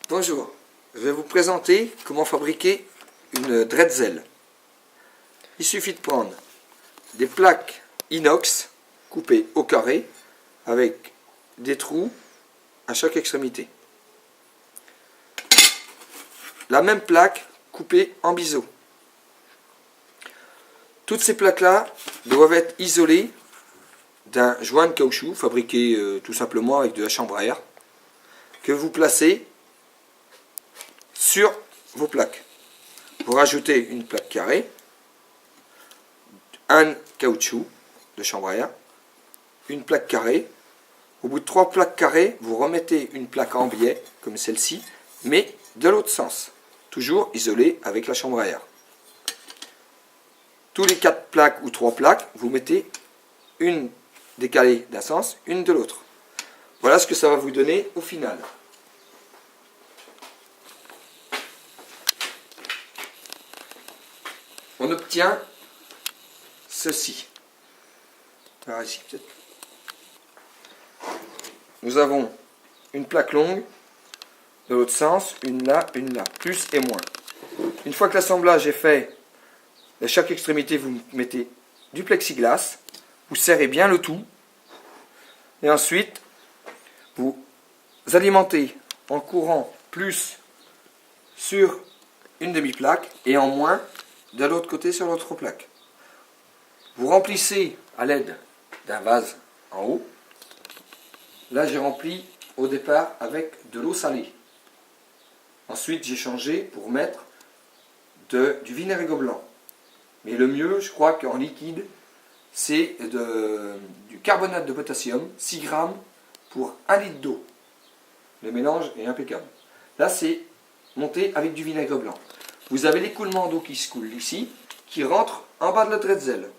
Bonjour, je vais vous présenter comment fabriquer une Dretzel. Il suffit de prendre des plaques inox coupées au carré avec des trous à chaque extrémité. La même plaque coupée en biseau. Toutes ces plaques-là doivent être isolées d'un joint de caoutchouc fabriqué tout simplement avec de la chambre à air que vous placez sur vos plaques. Vous rajoutez une plaque carrée, un caoutchouc de chambre à air, une plaque carrée. Au bout de 3 plaques carrées, vous remettez une plaque en biais, comme celle-ci, mais de l'autre sens, toujours isolée avec la chambre à air. Tous les 4 plaques ou 3 plaques, vous mettez une décalée d'un sens, une de l'autre. Voilà ce que ça va vous donner au final. On obtient ceci. Alors ici peut-être. Nous avons une plaque longue de l'autre sens, une là, plus et moins. Une fois que l'assemblage est fait, à chaque extrémité vous mettez du plexiglas, vous serrez bien le tout, et ensuite vous alimentez en courant plus sur une demi-plaque et en moins de l'autre côté sur l'autre plaque. Vous remplissez à l'aide d'un vase en haut. Là j'ai rempli au départ avec de l'eau salée. Ensuite j'ai changé pour mettre du vinaigre blanc. Mais le mieux, je crois qu'en liquide, c'est du carbonate de potassium, 6 grammes pour 1 litre d'eau. Le mélange est impeccable. Là c'est monté avec du vinaigre blanc. Vous avez l'écoulement d'eau qui se coule ici, qui rentre en bas de la Dretzel.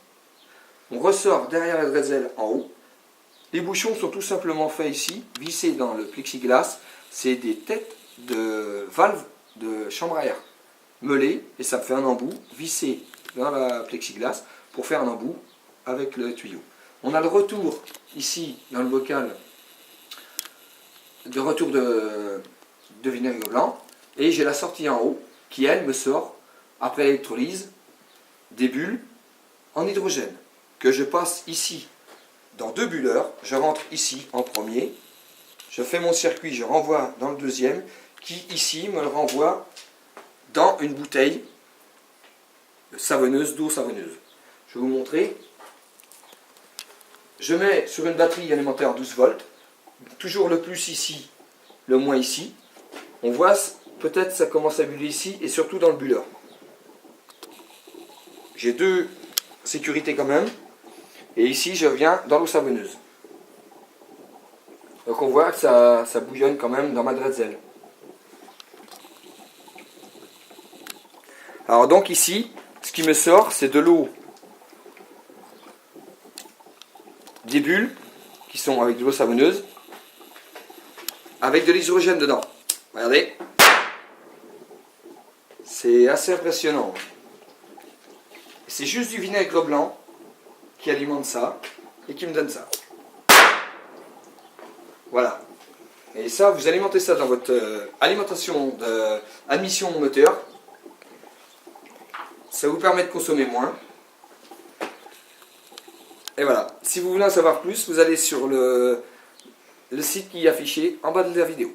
On ressort derrière la Dretzel en haut. Les bouchons sont tout simplement faits ici, vissés dans le plexiglas. C'est des têtes de valves de chambre à air meulées, et ça fait un embout vissé dans la plexiglas pour faire un embout avec le tuyau. On a le retour ici dans le bocal de retour de vinaigre blanc, et j'ai la sortie en haut qui elle me sort après l'électrolyse des bulles en hydrogène que je passe ici dans 2 bulleurs. Je rentre ici en premier, je fais mon circuit, je renvoie dans le deuxième qui ici me le renvoie dans une bouteille savonneuse, d'eau savonneuse. Je vais vous montrer. Je mets sur une batterie alimentaire 12 volts, toujours le plus ici, le moins ici. On voit peut-être ça commence à buller ici et surtout dans le bulleur. J'ai 2 sécurités quand même. Et ici je viens dans l'eau savonneuse. Donc on voit que ça bouillonne quand même dans ma Dretzel. Alors donc ici, ce qui me sort, c'est de l'eau, des bulles qui sont avec de l'eau savonneuse, avec de l'hydrogène dedans. Regardez, c'est assez impressionnant. C'est juste du vinaigre blanc qui alimente ça et qui me donne ça. Voilà. Et ça, vous alimentez ça dans votre alimentation d'admission au moteur. Ça vous permet de consommer moins. Et voilà. Si vous voulez en savoir plus, vous allez sur le site qui est affiché en bas de la vidéo.